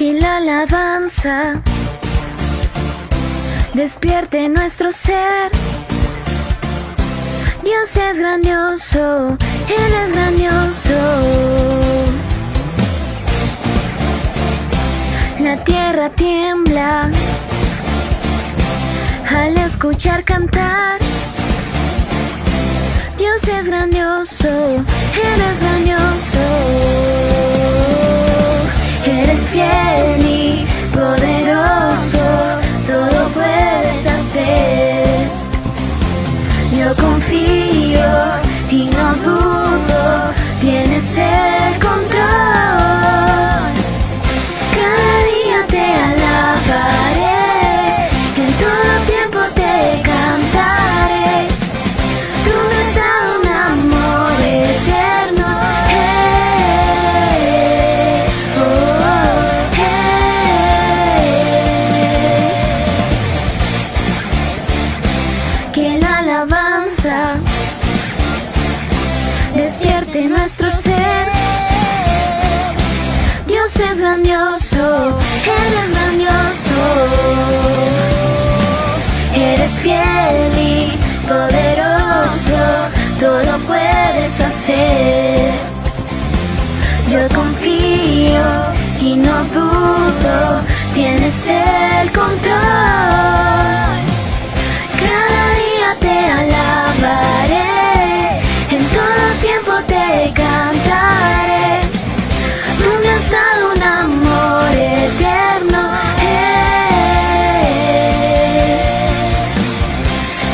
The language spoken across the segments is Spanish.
y la alabanza despierte nuestro ser. Dios es grandioso, Él es grandioso. La tierra tiembla al escuchar cantar. Dios es grandioso, Él es grandioso. Eres fiel y poderoso, todo puedes hacer. Yo confío y no dudo, tienes el control. Cada día te alabaré, en todo tiempo te cantaré. Tú me has dado un amor eterno. Que la alabanza despierte nuestro ser. Dios es grandioso, Él es grandioso. Eres fiel y poderoso, todo puedes hacer. Yo confío y no dudo, tienes el control. Cada día te alabaré, en todo tiempo te cantaré. Tú me has dado un amor eterno.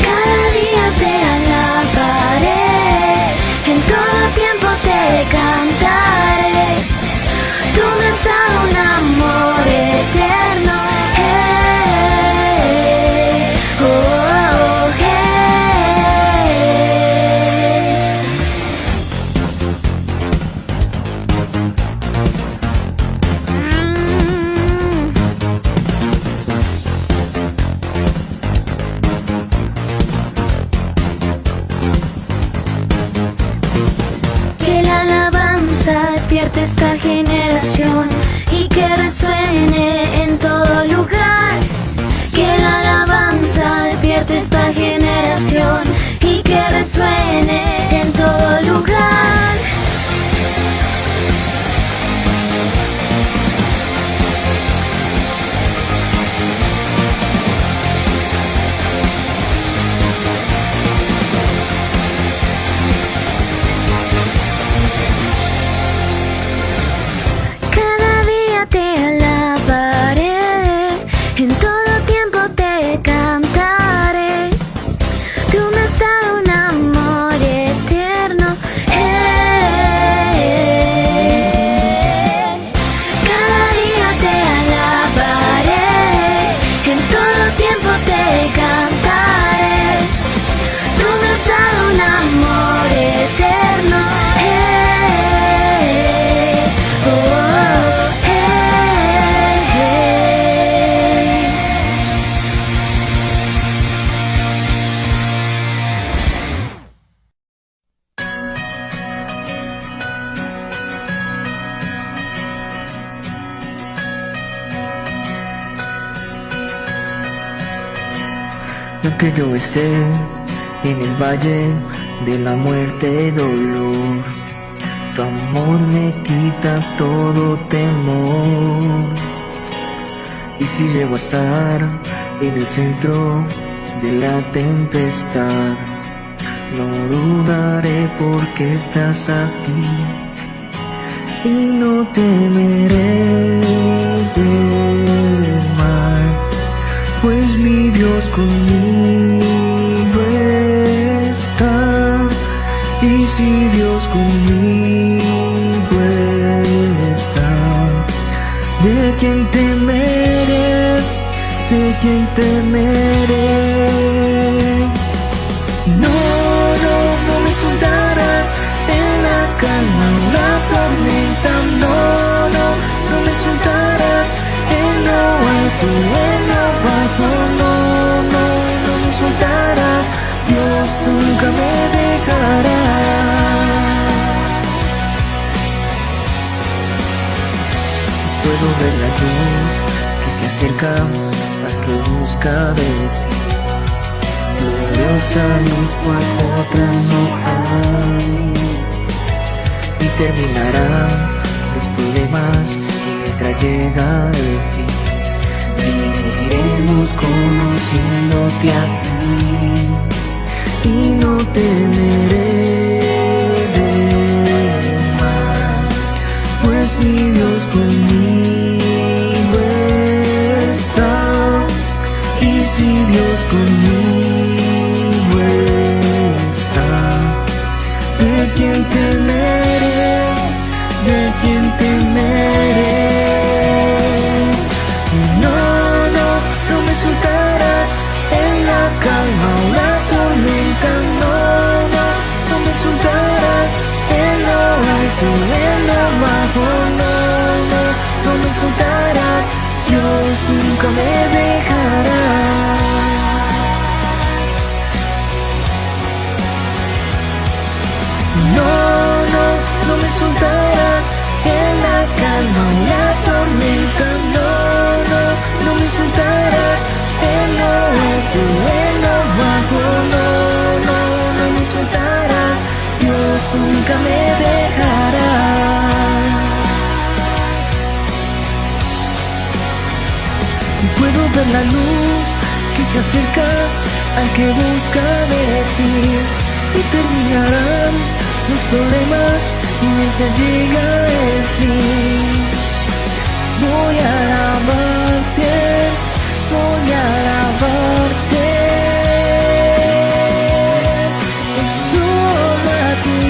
Cada día te alabaré, en todo tiempo te cantaré. Tú me has dado un amor eterno. Despierte esta generación y que resuene en todo lugar. Que la alabanza despierte esta generación y que resuene en todo lugar. Y aunque yo esté en el valle de la muerte y dolor, tu amor me quita todo temor. Y si llego a estar en el centro de la tempestad, no dudaré porque estás aquí y no temeré del mal, pues mi Dios conmigo está. Y si Dios conmigo está, ¿de quién temeré? ¿De quién temeré? No, no, no me soltarás en la calma o la tormenta. No, no, no me soltarás en lo alto, en lo bajo. No, no, no me soltarás. Dios nunca me dejará. Tú Puedo ver la luz que se acerca al que busca de ti. Gloriosa luz cual otra no hay. Y terminarán los problemas mientras llega el fin. Viviremos conociéndote a ti y no temeré del mal, pues mi Dios conmigo está. Y si Dios conmigo está, ¿de quién temeré? ¿De quién temeré? No me soltarás en la calma o la tormenta. No me soltarás en lo alto, en lo bajo. No me soltarás, Dios nunca me dejará. No me soltarás en la calma o la tormenta. No me soltarás en lo alto, en lo bajo. No me soltarás, Dios nunca me dejará. Y puedo ver la luz que se acerca al que busca de ti. Y terminarán los problemas mientras llega el fin. Voy a alabarte, voy a alabarte. Solo a ti.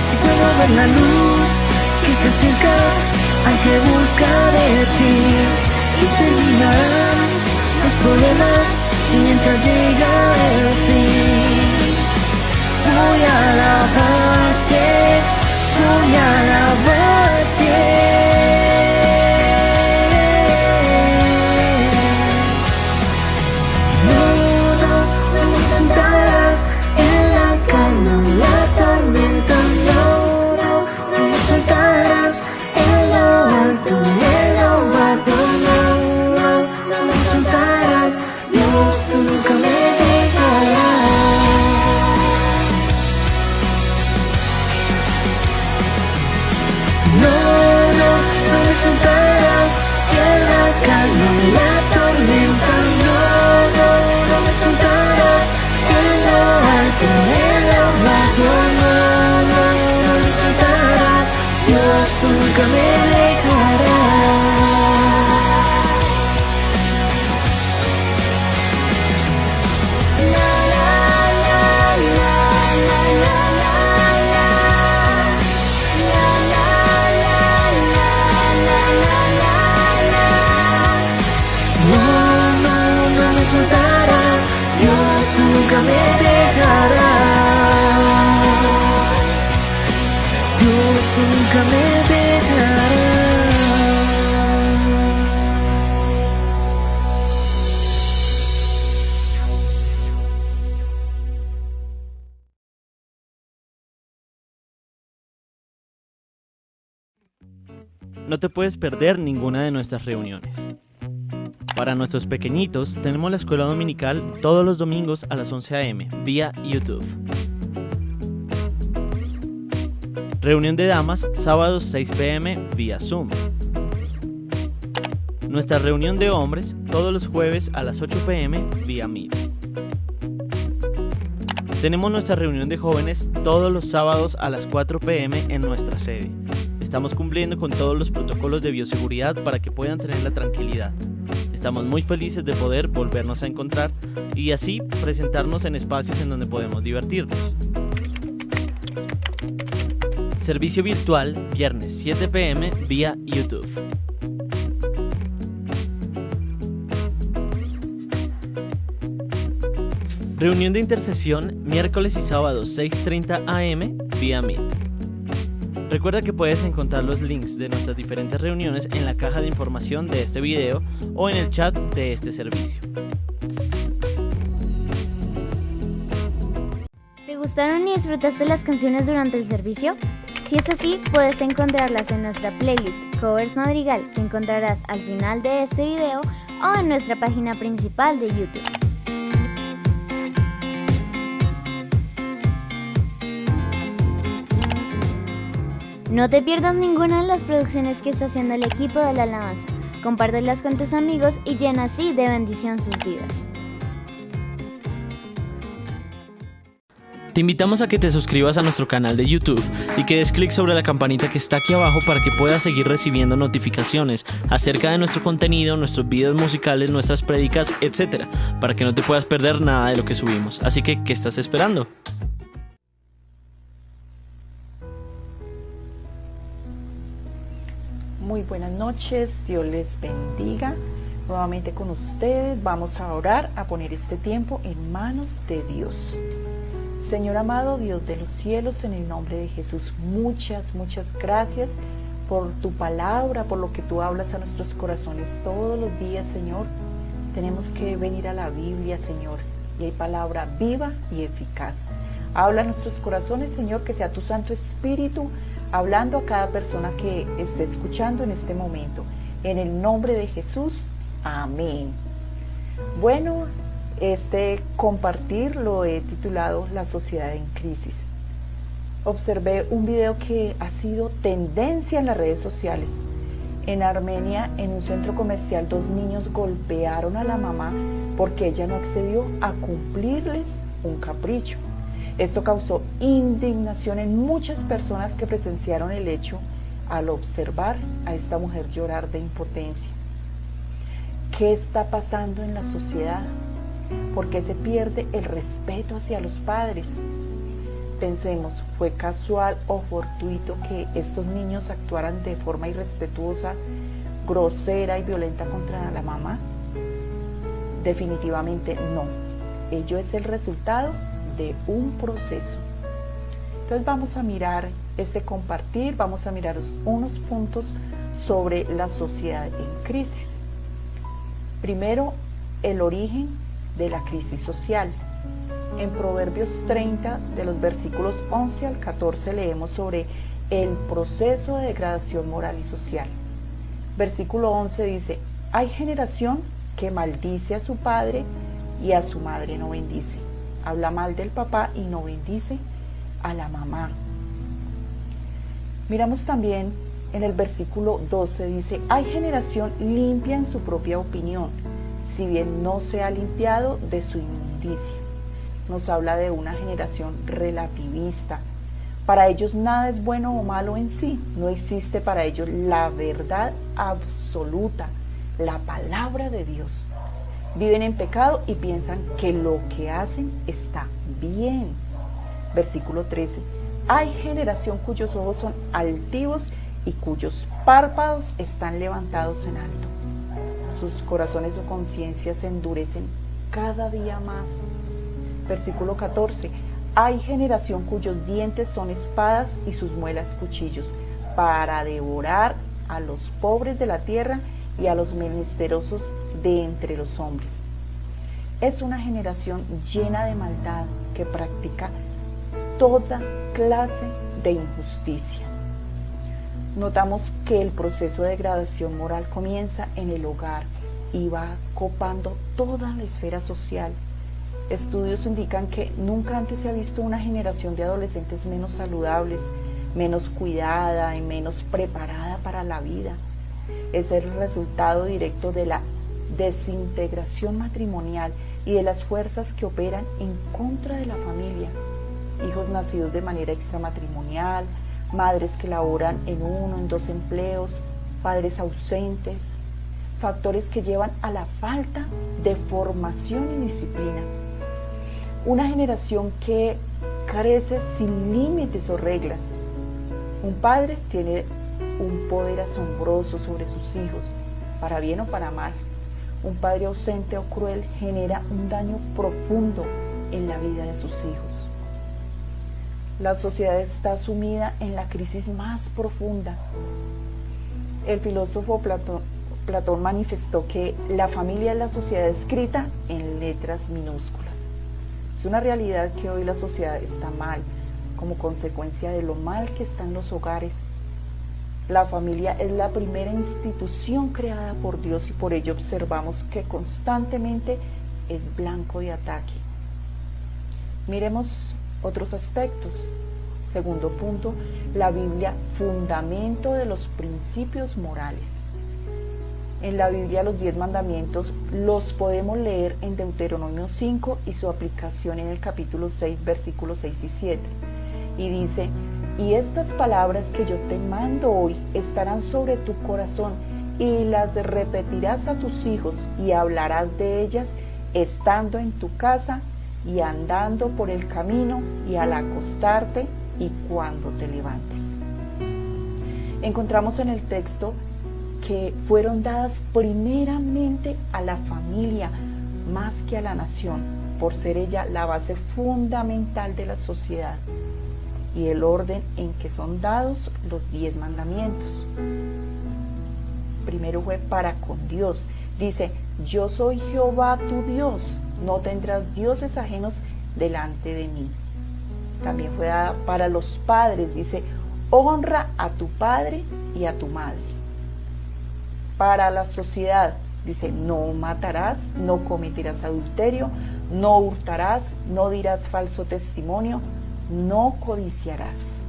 Y puedo ver la luz que se acerca al que busca de ti. Y terminarán los problemas mientras llega el fin. Voy a alabarte, voy a alabarte. No me soltarás en la calma, la tormenta. No me soltarás en lo alto, en lo bajo. No me soltarás, Dios nunca me dejará. No me soltarás en la calma, la tormenta. No me soltarás en lo alto, en lo bajo. No me soltarás, Dios nunca me dejará. No me soltarás, Dios nunca me dejará. Dios nunca me dejará. No te puedes perder ninguna de nuestras reuniones. Para nuestros pequeñitos, tenemos la escuela dominical todos los domingos a las 11 a.m. vía YouTube. Reunión de damas, sábados 6 p.m. vía Zoom. Nuestra reunión de hombres, todos los jueves a las 8 p.m. vía Meet. Tenemos nuestra reunión de jóvenes todos los sábados a las 4 p.m. en nuestra sede. Estamos cumpliendo con todos los protocolos de bioseguridad para que puedan tener la tranquilidad. Estamos muy felices de poder volvernos a encontrar y así presentarnos en espacios en donde podemos divertirnos. Servicio virtual, viernes 7 p.m. vía YouTube. Reunión de intercesión, miércoles y sábados 6:30 a.m. vía Meet. Recuerda que puedes encontrar los links de nuestras diferentes reuniones en la caja de información de este video o en el chat de este servicio. ¿Te gustaron y disfrutaste las canciones durante el servicio? Si es así, puedes encontrarlas en nuestra playlist Covers Madrigal, que encontrarás al final de este video, o en nuestra página principal de YouTube. No te pierdas ninguna de las producciones que está haciendo el equipo de la alabanza. Compártelas con tus amigos y llena así de bendición sus vidas. Te invitamos a que te suscribas a nuestro canal de YouTube y que des clic sobre la campanita que está aquí abajo para que puedas seguir recibiendo notificaciones acerca de nuestro contenido, nuestros videos musicales, nuestras prédicas, etc. para que no te puedas perder nada de lo que subimos. Así que, ¿qué estás esperando? Muy buenas noches, Dios les bendiga. Nuevamente con ustedes vamos a orar, a poner este tiempo en manos de Dios. Señor amado, Dios de los cielos, en el nombre de Jesús, muchas gracias por tu palabra, por lo que tú hablas a nuestros corazones todos los días, Señor. Tenemos que venir a la Biblia, Señor, y hay palabra viva y eficaz. Habla a nuestros corazones, Señor, que sea tu Santo Espíritu hablando a cada persona que esté escuchando en este momento. En el nombre de Jesús, amén. Bueno, este compartir lo he titulado La sociedad en crisis. Observé un video que ha sido tendencia en las redes sociales. En Armenia, en un centro comercial, 2 niños golpearon a la mamá porque ella no accedió a cumplirles un capricho. Esto causó indignación en muchas personas que presenciaron el hecho al observar a esta mujer llorar de impotencia. ¿Qué está pasando en la sociedad? ¿Por qué se pierde el respeto hacia los padres? Pensemos, ¿fue casual o fortuito que estos niños actuaran de forma irrespetuosa, grosera y violenta contra la mamá? Definitivamente no. Ello es el resultado de un proceso. Entonces vamos a mirar este compartir, vamos a mirar unos puntos sobre la sociedad en crisis. Primero, el origen de la crisis social. En Proverbios 30, de los versículos 11 al 14, leemos sobre el proceso de degradación moral y social. Versículo 11 dice: hay generación que maldice a su padre y a su madre no bendice. Habla mal del papá y no bendice a la mamá. Miramos también en el versículo 12, dice: hay generación limpia en su propia opinión, si bien no se ha limpiado de su inmundicia. Nos habla de una generación relativista. Para ellos nada es bueno o malo en sí. No existe para ellos la verdad absoluta, la palabra de Dios. Viven en pecado y piensan que lo que hacen está bien. Versículo 13. Hay generación cuyos ojos son altivos y cuyos párpados están levantados en alto. Sus corazones o conciencias se endurecen cada día más. Versículo 14. Hay generación cuyos dientes son espadas y sus muelas cuchillos, para devorar a los pobres de la tierra y a los menesterosos de entre los hombres. Es una generación llena de maldad que practica toda clase de injusticia. Notamos que el proceso de degradación moral comienza en el hogar y va copando toda la esfera social. Estudios indican que nunca antes se ha visto una generación de adolescentes menos saludables, menos cuidada y menos preparada para la vida. Es el resultado directo de la desintegración matrimonial y de las fuerzas que operan en contra de la familia. Hijos nacidos de manera extramatrimonial, madres que laboran en 1, en 2 empleos, padres ausentes, factores que llevan a la falta de formación y disciplina. Una generación que crece sin límites o reglas. Un padre tiene un poder asombroso sobre sus hijos, para bien o para mal. Un padre ausente o cruel genera un daño profundo en la vida de sus hijos. La sociedad está sumida en la crisis más profunda. El filósofo Platón manifestó que la familia es la sociedad escrita en letras minúsculas. Es una realidad que hoy la sociedad está mal, como consecuencia de lo mal que están los hogares. La familia es la primera institución creada por Dios y por ello observamos que constantemente es blanco de ataque. Miremos otros aspectos. Segundo punto, la Biblia, fundamento de los principios morales. En la Biblia los 10 mandamientos los podemos leer en Deuteronomio 5 y su aplicación en el capítulo 6, versículos 6 y 7. Y dice: y estas palabras que yo te mando hoy estarán sobre tu corazón y las repetirás a tus hijos y hablarás de ellas estando en tu casa y andando por el camino y al acostarte y cuando te levantes. Encontramos en el texto que fueron dadas primeramente a la familia más que a la nación, por ser ella la base fundamental de la sociedad, y el orden en que son dados los 10 mandamientos. Primero fue para con Dios. Dice: yo soy Jehová tu Dios, no tendrás dioses ajenos delante de mí. También fue dada para los padres. Dice: honra a tu padre y a tu madre. Para la sociedad, dice: no matarás, no cometerás adulterio, no hurtarás, no dirás falso testimonio, no codiciarás.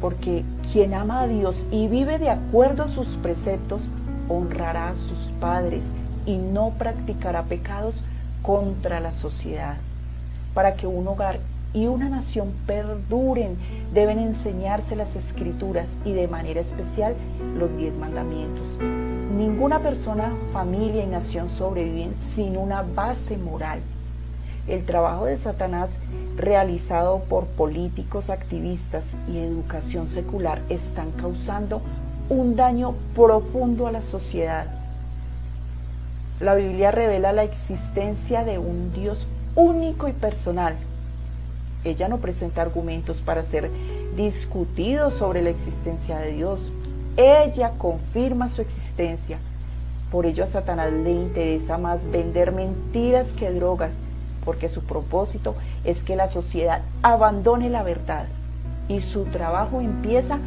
Porque quien ama a Dios y vive de acuerdo a sus preceptos, honrará a sus padres y no practicará pecados contra la sociedad. Para que un hogar y una nación perduren, deben enseñarse las Escrituras y de manera especial los 10 mandamientos. Ninguna persona, familia y nación sobreviven sin una base moral. El trabajo de Satanás, realizado por políticos, activistas y educación secular, están causando un daño profundo a la sociedad. La Biblia revela la existencia de un Dios único y personal. Ella no presenta argumentos para ser discutidos sobre la existencia de Dios. Ella confirma su existencia. Por ello a Satanás le interesa más vender mentiras que drogas, porque su propósito es que la sociedad abandone la verdad, y su trabajo empieza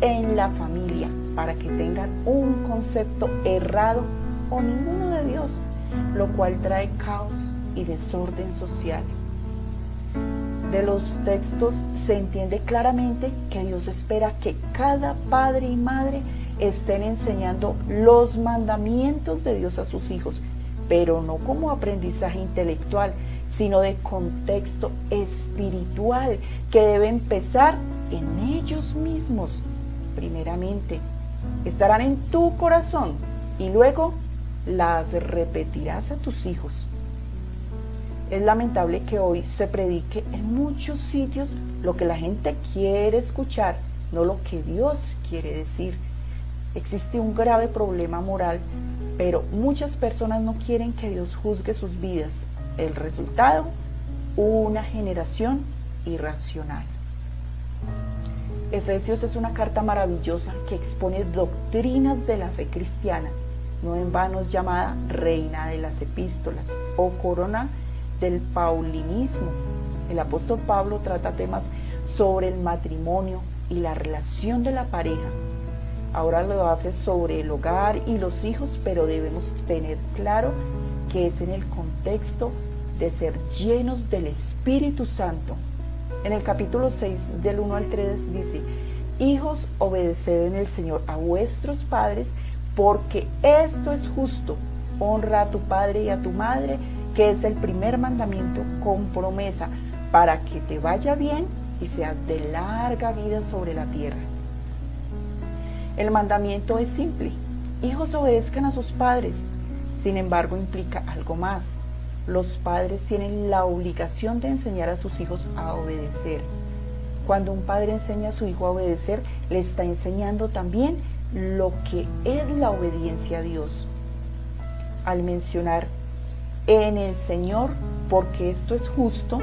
en la familia para que tengan un concepto errado o ninguno de Dios, lo cual trae caos y desorden social. De los textos se entiende claramente que Dios espera que cada padre y madre estén enseñando los mandamientos de Dios a sus hijos, pero no como aprendizaje intelectual, sino de contexto espiritual, que debe empezar en ellos mismos. Primeramente, estarán en tu corazón y luego las repetirás a tus hijos. Es lamentable que hoy se predique en muchos sitios lo que la gente quiere escuchar, no lo que Dios quiere decir. Existe un grave problema moral, pero muchas personas no quieren que Dios juzgue sus vidas. El resultado, una generación irracional. Efesios es una carta maravillosa que expone doctrinas de la fe cristiana. No en vano es llamada reina de las epístolas o corona del paulinismo. El apóstol Pablo trata temas sobre el matrimonio y la relación de la pareja. Ahora lo hace sobre el hogar y los hijos, pero debemos tener claro que es en el contexto de ser llenos del Espíritu Santo. En el capítulo 6, del 1 al 3, dice: hijos, obedeced en el Señor a vuestros padres, porque esto es justo. Honra a tu padre y a tu madre, que es el primer mandamiento con promesa, para que te vaya bien y seas de larga vida sobre la tierra. El mandamiento es simple: hijos, obedezcan a sus padres. Sin embargo, implica algo más. Los padres tienen la obligación de enseñar a sus hijos a obedecer. Cuando un padre enseña a su hijo a obedecer, le está enseñando también lo que es la obediencia a Dios. Al mencionar en el Señor, porque esto es justo,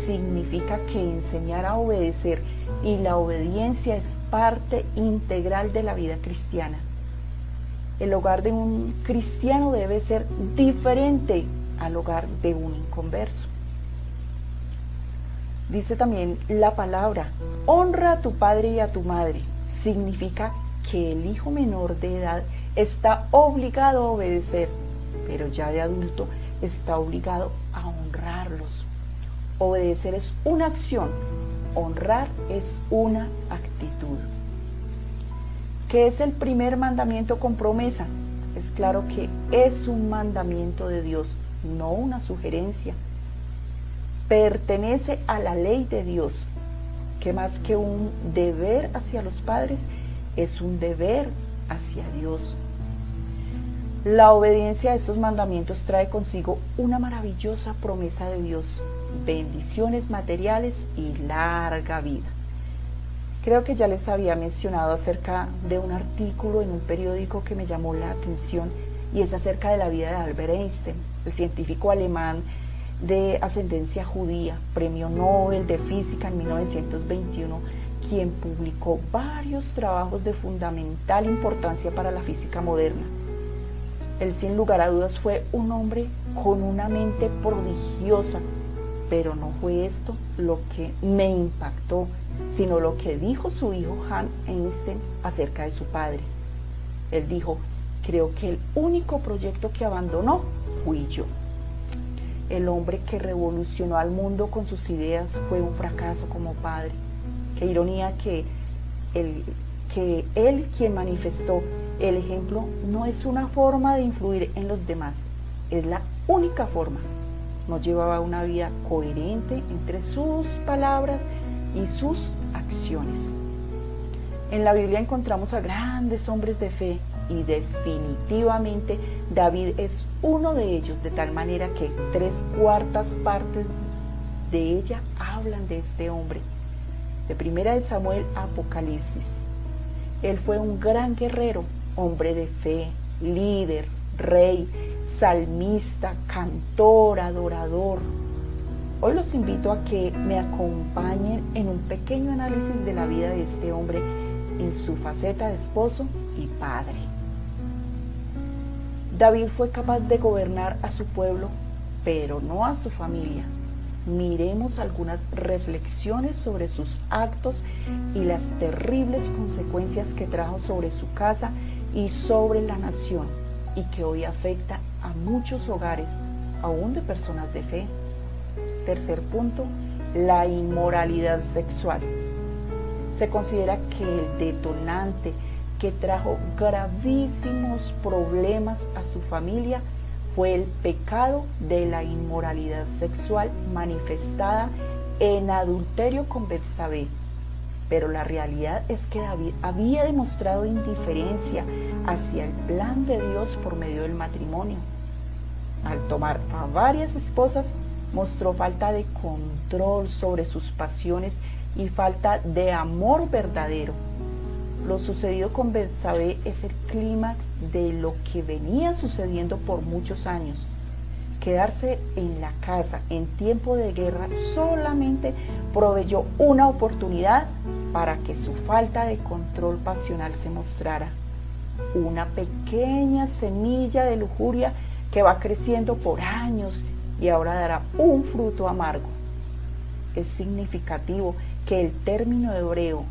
significa que enseñar a obedecer y la obediencia es parte integral de la vida cristiana. El hogar de un cristiano debe ser diferente al hogar de un inconverso. Dice también la palabra, honra a tu padre y a tu madre. Significa que el hijo menor de edad está obligado a obedecer, pero ya de adulto está obligado a honrarlos. Obedecer es una acción, honrar es una actitud. ¿Qué es el primer mandamiento con promesa? Es claro que es un mandamiento de Dios, no una sugerencia. Pertenece a la ley de Dios, que más que un deber hacia los padres, es un deber hacia Dios. La obediencia a estos mandamientos trae consigo una maravillosa promesa de Dios, bendiciones materiales y larga vida. Creo que ya les había mencionado acerca de un artículo en un periódico que me llamó la atención, y es acerca de la vida de Albert Einstein, el científico alemán de ascendencia judía, premio Nobel de Física en 1921, quien publicó varios trabajos de fundamental importancia para la física moderna. Él, sin lugar a dudas, fue un hombre con una mente prodigiosa, pero no fue esto lo que me impactó, sino lo que dijo su hijo Hans Einstein acerca de su padre. Él dijo: creo que el único proyecto que abandonó fui yo. El hombre que revolucionó al mundo con sus ideas fue un fracaso como padre. Qué ironía que él quien manifestó el ejemplo no es una forma de influir en los demás, es la única forma. No llevaba una vida coherente entre sus palabras y sus acciones. En la Biblia encontramos a grandes hombres de fe, y definitivamente David es uno de ellos, de tal manera que 3/4 partes de ella hablan de este hombre. De Primera de Samuel a Apocalipsis. Él fue un gran guerrero, hombre de fe, líder, rey, salmista, cantor, adorador. Hoy los invito a que me acompañen en un pequeño análisis de la vida de este hombre en su faceta de esposo y padre. David fue capaz de gobernar a su pueblo, pero no a su familia. Miremos algunas reflexiones sobre sus actos y las terribles consecuencias que trajo sobre su casa y sobre la nación, y que hoy afecta a muchos hogares, aún de personas de fe. Tercer punto, la inmoralidad sexual. Se considera que el detonante que trajo gravísimos problemas a su familia fue el pecado de la inmoralidad sexual manifestada en adulterio con Betsabé. Pero la realidad es que David había demostrado indiferencia hacia el plan de Dios por medio del matrimonio. Al tomar a varias esposas, mostró falta de control sobre sus pasiones y falta de amor verdadero. Lo sucedido con Betsabé es el clímax de lo que venía sucediendo por muchos años. Quedarse en la casa en tiempo de guerra solamente proveyó una oportunidad para que su falta de control pasional se mostrara. Una pequeña semilla de lujuria que va creciendo por años y ahora dará un fruto amargo. Es significativo que el término hebreo,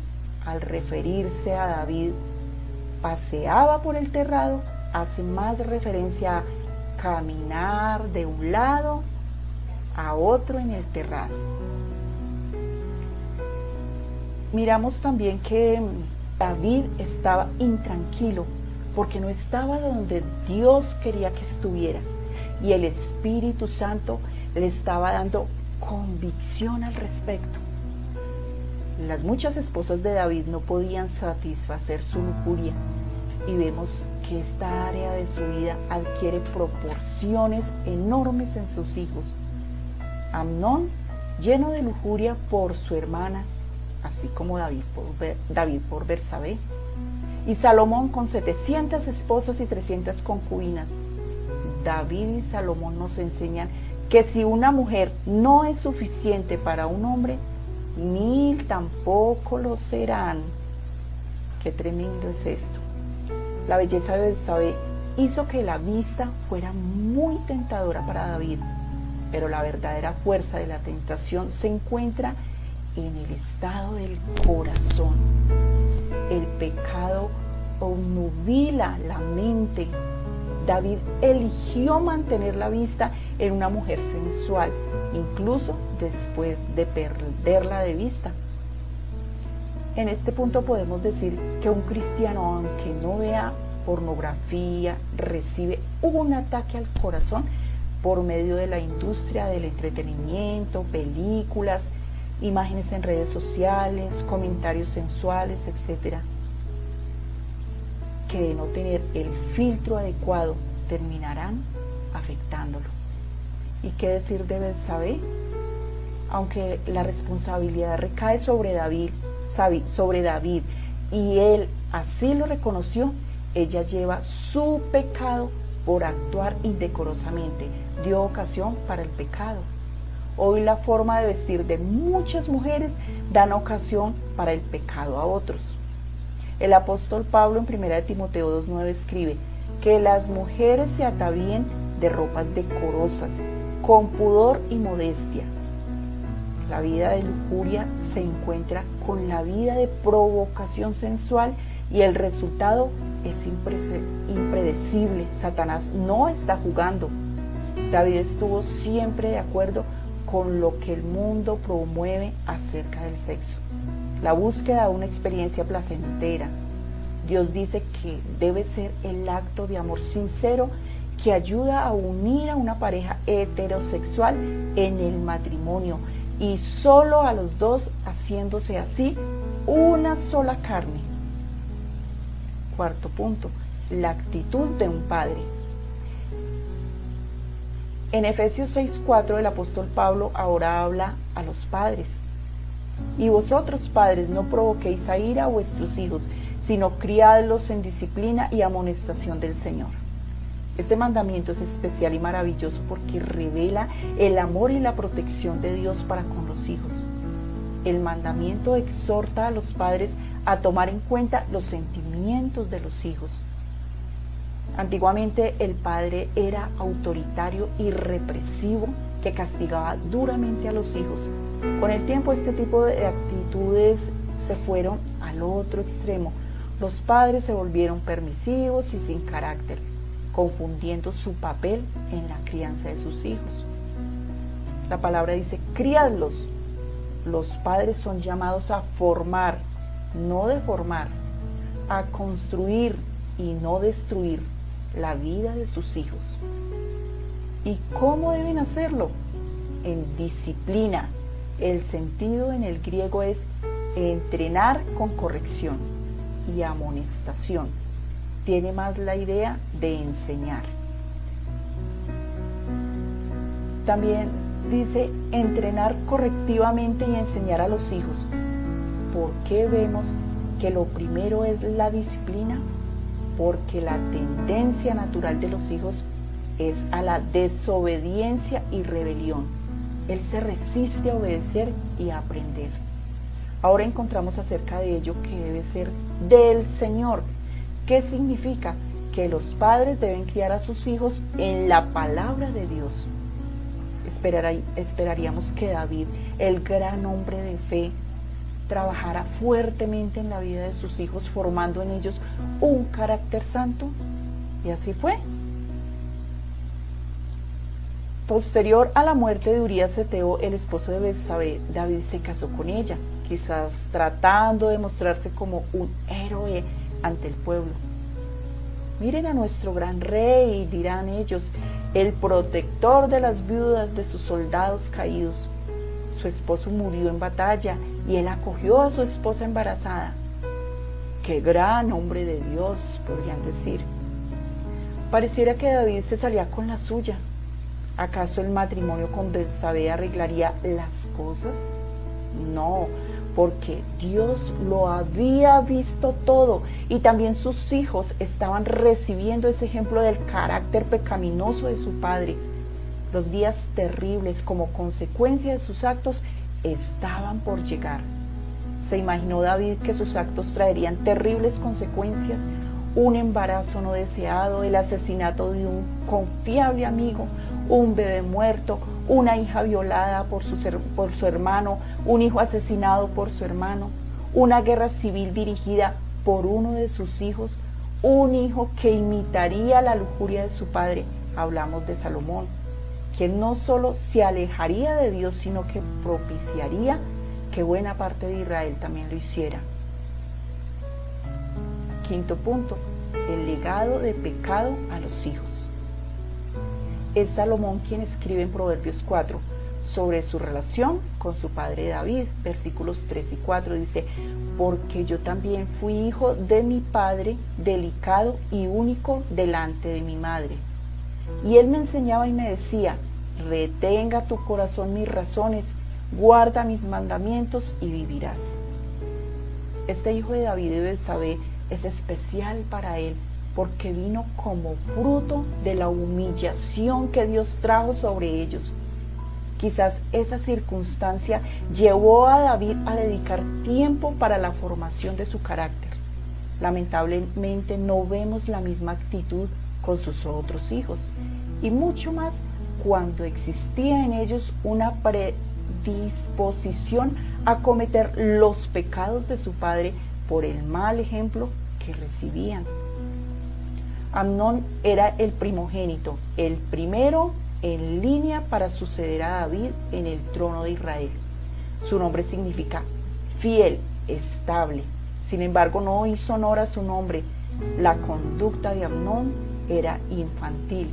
al referirse a David, paseaba por el terrado, hace más referencia a caminar de un lado a otro en el terrado. Miramos también que David estaba intranquilo porque no estaba donde Dios quería que estuviera, y el Espíritu Santo le estaba dando convicción al respecto. Las muchas esposas de David no podían satisfacer su lujuria, y vemos que esta área de su vida adquiere proporciones enormes en sus hijos. Amnón, lleno de lujuria por su hermana, así como David por Betsabé, y Salomón con 700 esposas y 300 concubinas. David y Salomón nos enseñan que si una mujer no es suficiente para un hombre, 1000 tampoco lo serán. Qué tremendo es esto. La belleza de Betsabé hizo que la vista fuera muy tentadora para David, pero la verdadera fuerza de la tentación se encuentra en el estado del corazón. El pecado obnubila la mente. David eligió mantener la vista en una mujer sensual, incluso después de perderla de vista. En este punto podemos decir que un cristiano, aunque no vea pornografía, recibe un ataque al corazón por medio de la industria del entretenimiento, películas, imágenes en redes sociales, comentarios sensuales, etc., que de no tener el filtro adecuado terminarán afectándolo. ¿Y qué decir de Betsabé? Aunque la responsabilidad recae sobre David y él así lo reconoció, ella lleva su pecado por actuar indecorosamente, dio ocasión para el pecado. Hoy la forma de vestir de muchas mujeres dan ocasión para el pecado a otros. El apóstol Pablo en 1 Timoteo 2:9 escribe que las mujeres se atavíen de ropas decorosas, con pudor y modestia. La vida de lujuria se encuentra con la vida de provocación sensual y el resultado es impredecible. Satanás no está jugando. David estuvo siempre de acuerdo con lo que el mundo promueve acerca del sexo. La búsqueda de una experiencia placentera. Dios dice que debe ser el acto de amor sincero que ayuda a unir a una pareja heterosexual en el matrimonio y solo a los dos haciéndose así una sola carne. Cuarto punto, la actitud de un padre. En Efesios 6:4 el apóstol Pablo ahora habla a los padres. Y vosotros, padres, no provoquéis a ira a vuestros hijos, sino criadlos en disciplina y amonestación del Señor. Este mandamiento es especial y maravilloso porque revela el amor y la protección de Dios para con los hijos. El mandamiento exhorta a los padres a tomar en cuenta los sentimientos de los hijos. Antiguamente el padre era autoritario y represivo que castigaba duramente a los hijos. Con el tiempo este tipo de actitudes se fueron al otro extremo. Los padres se volvieron permisivos y sin carácter, confundiendo su papel en la crianza de sus hijos. La palabra dice, criadlos. Los padres son llamados a formar, no deformar, a construir y no destruir la vida de sus hijos. ¿Y cómo deben hacerlo? En disciplina. El sentido en el griego es entrenar con corrección y amonestación. Tiene más la idea de enseñar. También dice entrenar correctivamente y enseñar a los hijos. ¿Por qué vemos que lo primero es la disciplina? Porque la tendencia natural de los hijos es a la desobediencia y rebelión. Él se resiste a obedecer y a aprender. Ahora encontramos acerca de ello que debe ser del Señor. ¿Qué significa? Que los padres deben criar a sus hijos en la palabra de Dios. Esperaríamos que David, el gran hombre de fe, trabajara fuertemente en la vida de sus hijos, formando en ellos un carácter santo. Y así fue. Posterior a la muerte de Urías Eteo, el esposo de Betsabé, David se casó con ella, quizás tratando de mostrarse como un héroe ante el pueblo. Miren a nuestro gran rey, dirán ellos, el protector de las viudas de sus soldados caídos. Su esposo murió en batalla y él acogió a su esposa embarazada. ¡Qué gran hombre de Dios!, podrían decir. Pareciera que David se salía con la suya. ¿Acaso el matrimonio con Betsabé arreglaría las cosas? No, porque Dios lo había visto todo y también sus hijos estaban recibiendo ese ejemplo del carácter pecaminoso de su padre. Los días terribles como consecuencia de sus actos estaban por llegar. ¿Se imaginó David que sus actos traerían terribles consecuencias? un embarazo no deseado, el asesinato de un confiable amigo, un bebé muerto, una hija violada por su hermano, un hijo asesinado por su hermano, una guerra civil dirigida por uno de sus hijos, un hijo que imitaría la lujuria de su padre. Hablamos de Salomón, quien no solo se alejaría de Dios, sino que propiciaría que buena parte de Israel también lo hiciera. Quinto punto, el legado de pecado a los hijos. Es Salomón quien escribe en Proverbios 4 sobre su relación con su padre David. Versículos 3 y 4 dice: porque yo también fui hijo de mi padre, delicado y único delante de mi madre. Y él me enseñaba y me decía: retenga tu corazón mis razones, guarda mis mandamientos y vivirás. Este hijo de David y de Betsabé es especial para él, porque vino como fruto de la humillación que Dios trajo sobre ellos. Quizás esa circunstancia llevó a David a dedicar tiempo para la formación de su carácter. Lamentablemente no vemos la misma actitud con sus otros hijos, y mucho más cuando existía en ellos una predisposición a cometer los pecados de su padre por el mal ejemplo que recibían. Amnón era el primogénito, el primero en línea para suceder a David en el trono de Israel. Su nombre significa fiel, estable. Sin embargo, no hizo honor a su nombre. La conducta de Amnón era infantil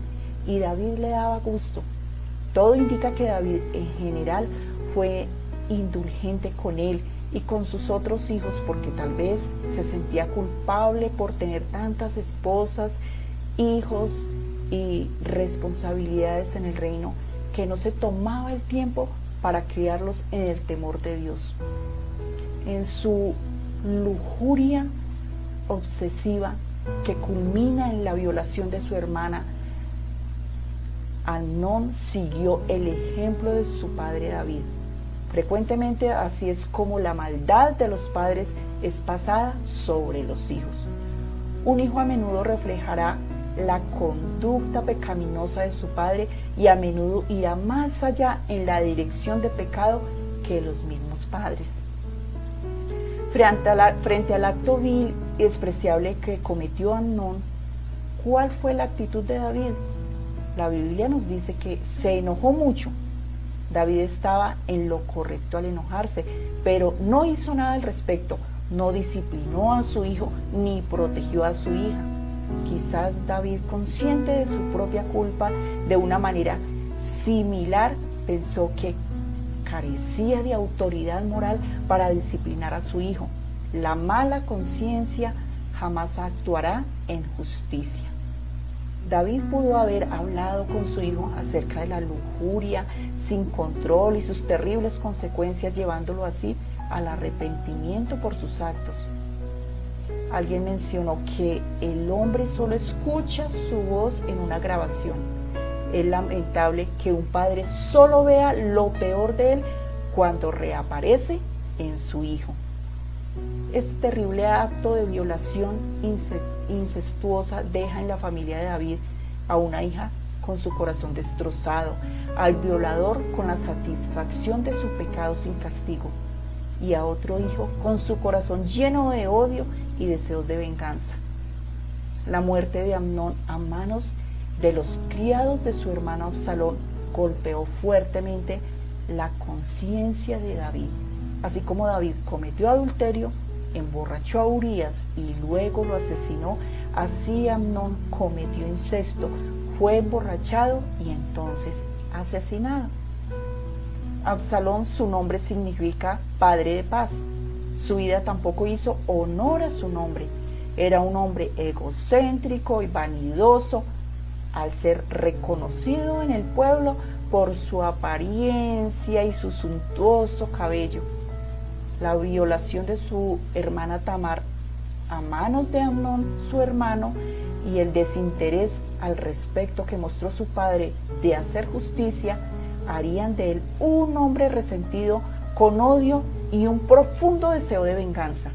y David le daba gusto. Todo indica que David en general fue indulgente con él y con sus otros hijos, porque tal vez se sentía culpable por tener tantas esposas, hijos y responsabilidades en el reino, que no se tomaba el tiempo para criarlos en el temor de Dios. En su lujuria obsesiva, que culmina en la violación de su hermana, Amnón siguió el ejemplo de su padre David. Frecuentemente así es como la maldad de los padres es pasada sobre los hijos. Un hijo a menudo reflejará la conducta pecaminosa de su padre y a menudo irá más allá en la dirección de pecado que los mismos padres. Frente al acto vil y despreciable que cometió Amnón, ¿cuál fue la actitud de David? La Biblia nos dice que se enojó mucho. David estaba en lo correcto al enojarse, pero no hizo nada al respecto. No disciplinó a su hijo ni protegió a su hija. Quizás David, consciente de su propia culpa, de una manera similar, pensó que carecía de autoridad moral para disciplinar a su hijo. La mala conciencia jamás actuará en justicia. David pudo haber hablado con su hijo acerca de la lujuria sin control y sus terribles consecuencias, llevándolo así al arrepentimiento por sus actos. Alguien mencionó que el hombre solo escucha su voz en una grabación. Es lamentable que un padre solo vea lo peor de él cuando reaparece en su hijo. Este terrible acto de violación incestuosa deja en la familia de David a una hija con su corazón destrozado, al violador con la satisfacción de su pecado sin castigo, y a otro hijo con su corazón lleno de odio y deseos de venganza. La muerte de Amnón a manos de los criados de su hermano Absalón golpeó fuertemente la conciencia de David. Así como David cometió adulterio, emborrachó a Urías y luego lo asesinó, así Amnón cometió incesto, fue emborrachado y entonces asesinado. Absalón, su nombre significa padre de paz. Su vida tampoco hizo honor a su nombre. Era un hombre egocéntrico y vanidoso, al ser reconocido en el pueblo por su apariencia y su suntuoso cabello. La violación de su hermana Tamar a manos de Amnón, su hermano, y el desinterés al respecto que mostró su padre de hacer justicia, harían de él un hombre resentido, con odio y un profundo deseo de venganza.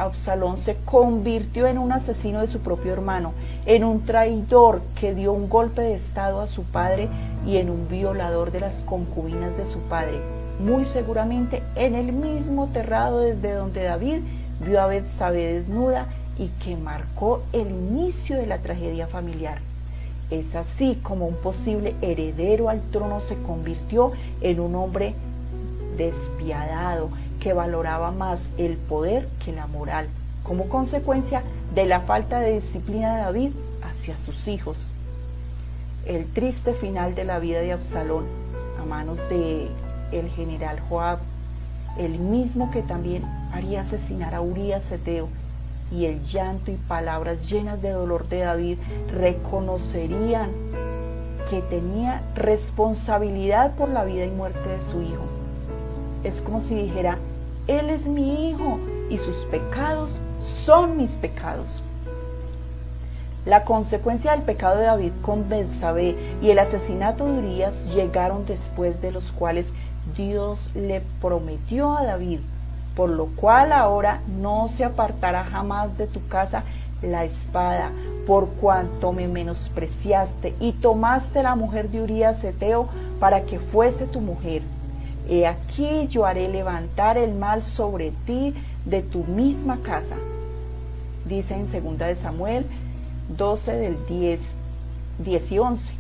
Absalón se convirtió en un asesino de su propio hermano, en un traidor que dio un golpe de estado a su padre y en un violador de las concubinas de su padre, muy seguramente en el mismo terrado desde donde David vio a Betsabé desnuda y que marcó el inicio de la tragedia familiar. Es así como un posible heredero al trono se convirtió en un hombre despiadado que valoraba más el poder que la moral, como consecuencia de la falta de disciplina de David hacia sus hijos. El triste final de la vida de Absalón a manos de el general Joab, el mismo que también haría asesinar a Urías Eteo, y el llanto y palabras llenas de dolor de David reconocerían que tenía responsabilidad por la vida y muerte de su hijo. Es como si dijera: él es mi hijo y sus pecados son mis pecados. La consecuencia del pecado de David con Betsabé y el asesinato de Urías llegaron después, de los cuales Dios le prometió a David: por lo cual ahora no se apartará jamás de tu casa la espada, por cuanto me menospreciaste y tomaste la mujer de Urías Eteo para que fuese tu mujer. He aquí yo haré levantar el mal sobre ti de tu misma casa. Dice en 2 de Samuel 12 del 10 y 11.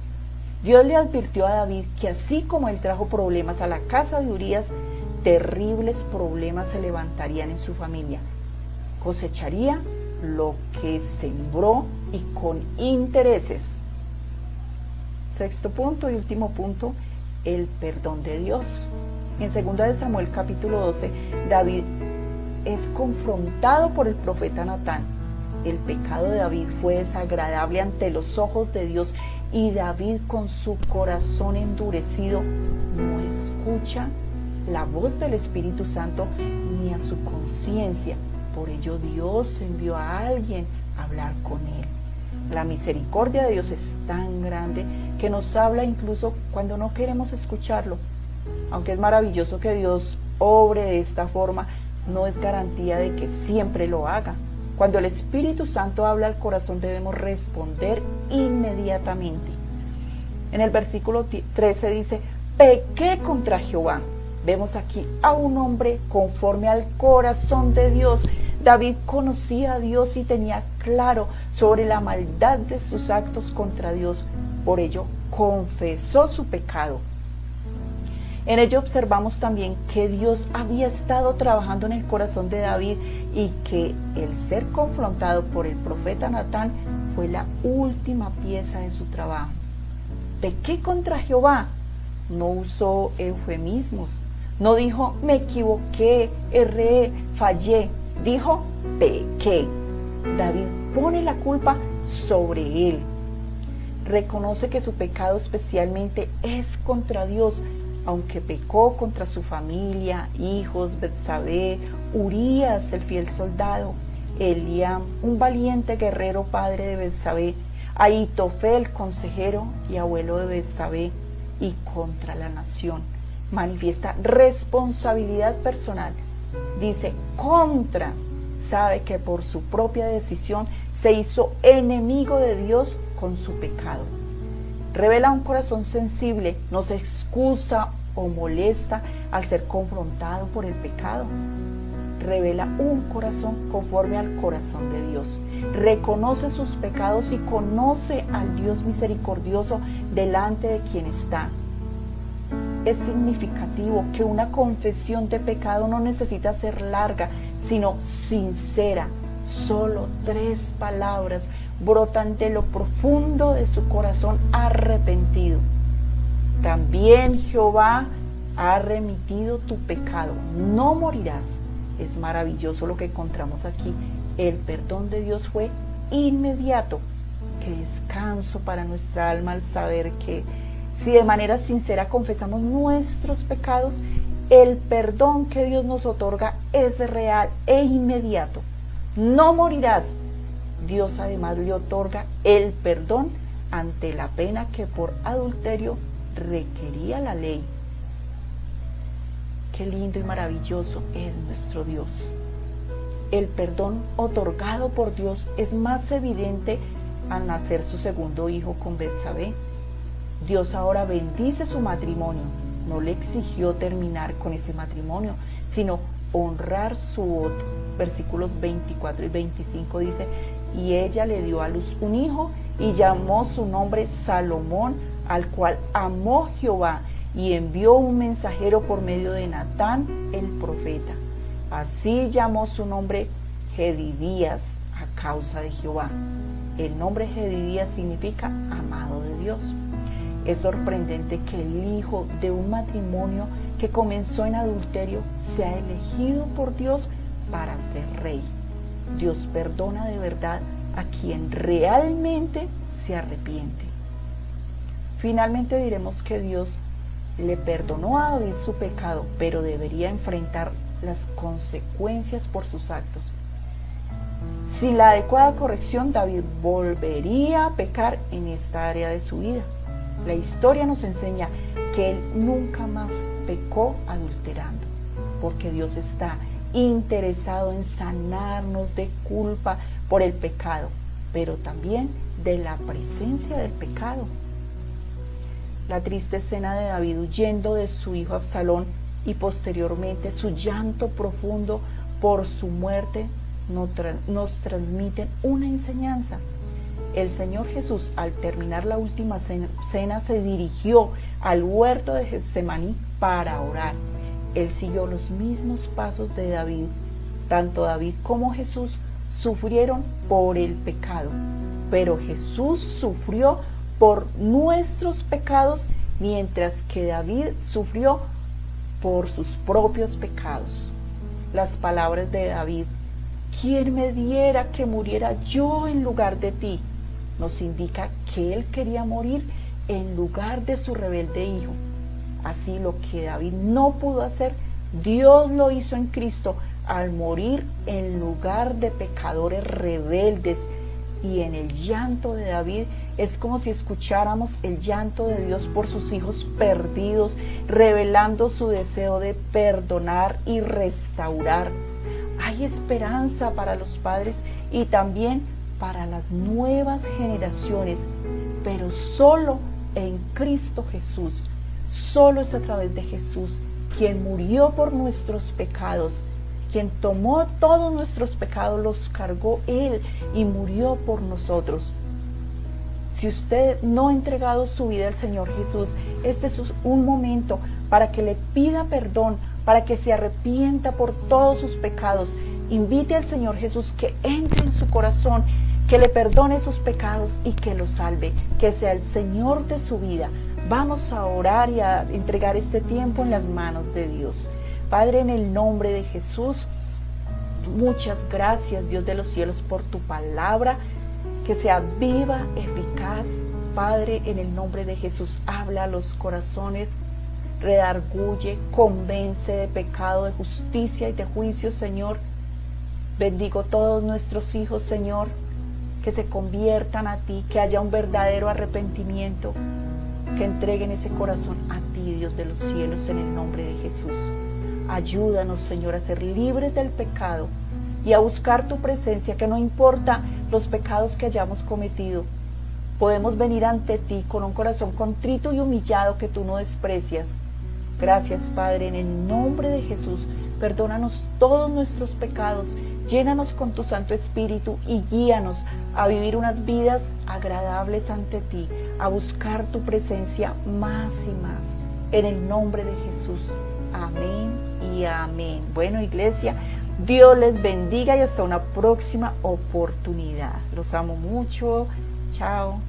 Dios le advirtió a David que así como él trajo problemas a la casa de Urías, terribles problemas se levantarían en su familia. Cosecharía lo que sembró y con intereses. Sexto punto y último punto, el perdón de Dios. En 2 de Samuel capítulo 12, David es confrontado por el profeta Natán. El pecado de David fue desagradable ante los ojos de Dios y David, con su corazón endurecido, no escucha la voz del Espíritu Santo ni a su conciencia. Por ello Dios envió a alguien a hablar con él. La misericordia de Dios es tan grande que nos habla incluso cuando no queremos escucharlo. Aunque es maravilloso que Dios obre de esta forma, no es garantía de que siempre lo haga. Cuando el Espíritu Santo habla al corazón, debemos responder inmediatamente. En el versículo 13 dice: pequé contra Jehová. Vemos aquí a un hombre conforme al corazón de Dios. David conocía a Dios y tenía claro sobre la maldad de sus actos contra Dios. Por ello confesó su pecado. En ello observamos también que Dios había estado trabajando en el corazón de David y que el ser confrontado por el profeta Natán fue la última pieza de su trabajo. Pequé contra Jehová. No usó eufemismos. No dijo: me equivoqué, erré, fallé. Dijo: pequé. David pone la culpa sobre él. Reconoce que su pecado especialmente es contra Dios, aunque pecó contra su familia, hijos, Betsabé, Urías, el fiel soldado, Eliam, un valiente guerrero padre de Betsabé, Ahitofel, consejero y abuelo de Betsabé, y contra la nación. Manifiesta responsabilidad personal. Dice contra. Sabe que por su propia decisión se hizo enemigo de Dios con su pecado. Revela un corazón sensible, no se excusa o molesta al ser confrontado por el pecado. Revela un corazón conforme al corazón de Dios. Reconoce sus pecados y conoce al Dios misericordioso delante de quien está. Es significativo que una confesión de pecado no necesita ser larga, sino sincera. Solo 3 palabras brotan de lo profundo de su corazón arrepentido. También Jehová ha remitido tu pecado, no morirás. Es maravilloso lo que encontramos aquí. El perdón de Dios fue inmediato. Qué descanso para nuestra alma al saber que si de manera sincera confesamos nuestros pecados, el perdón que Dios nos otorga es real e inmediato. No morirás. Dios además le otorga el perdón ante la pena que por adulterio requería la ley. Qué lindo y maravilloso es nuestro Dios. el perdón otorgado por Dios es más evidente al nacer su segundo hijo con Betsabé. Dios ahora bendice su matrimonio. No le exigió terminar con ese matrimonio, sino honrar su voto. Versículos 24 y 25 dice: y ella le dio a luz un hijo y llamó su nombre Salomón, al cual amó Jehová y envió un mensajero por medio de Natán el profeta. Así llamó su nombre Jedidías a causa de Jehová. El nombre Jedidías significa amado de Dios. Es sorprendente que el hijo de un matrimonio que comenzó en adulterio sea elegido por Dios para ser rey. Dios perdona de verdad a quien realmente se arrepiente. Finalmente diremos que Dios le perdonó a David su pecado, pero debería enfrentar las consecuencias por sus actos. Sin la adecuada corrección, David volvería a pecar en esta área de su vida. La historia nos enseña que él nunca más pecó adulterando, porque Dios está interesado en sanarnos de culpa por el pecado, pero también de la presencia del pecado. La triste escena de David huyendo de su hijo Absalón y posteriormente su llanto profundo por su muerte nos transmiten una enseñanza. El Señor Jesús, al terminar la última cena, se dirigió al huerto de Getsemaní para orar. Él siguió los mismos pasos de David. Tanto David como Jesús sufrieron por el pecado, pero Jesús sufrió por nuestros pecados, mientras que David sufrió por sus propios pecados. Las palabras de David: ¿quién me diera que muriera yo en lugar de ti?, nos indica que él quería morir en lugar de su rebelde hijo. Así, lo que David no pudo hacer, Dios lo hizo en Cristo al morir en lugar de pecadores rebeldes. Y en el llanto de David es como si escucháramos el llanto de Dios por sus hijos perdidos, revelando su deseo de perdonar y restaurar. Hay esperanza para los padres y también para las nuevas generaciones, pero solo en Cristo Jesús. Solo es a través de Jesús, quien murió por nuestros pecados, quien tomó todos nuestros pecados, los cargó Él y murió por nosotros. Si usted no ha entregado su vida al Señor Jesús, este es un momento para que le pida perdón, para que se arrepienta por todos sus pecados. Invite al Señor Jesús que entre en su corazón, que le perdone sus pecados y que lo salve, que sea el Señor de su vida. Vamos a orar y a entregar este tiempo en las manos de Dios. Padre, en el nombre de Jesús, muchas gracias, Dios de los cielos, por tu palabra, que sea viva, eficaz. Padre, en el nombre de Jesús, habla a los corazones, redarguye, convence de pecado, de justicia y de juicio, Señor. Bendigo todos nuestros hijos, Señor, que se conviertan a ti, que haya un verdadero arrepentimiento, que entreguen ese corazón a ti, Dios de los cielos, en el nombre de Jesús. Ayúdanos, Señor, a ser libres del pecado y a buscar tu presencia, que no importa los pecados que hayamos cometido, podemos venir ante ti con un corazón contrito y humillado que tú no desprecias. Gracias, Padre, en el nombre de Jesús. Perdónanos todos nuestros pecados, llénanos con tu Santo Espíritu y guíanos a vivir unas vidas agradables ante ti, a buscar tu presencia más y más. En el nombre de Jesús. Amén y amén. Bueno, iglesia, Dios les bendiga y hasta una próxima oportunidad. Los amo mucho. Chao.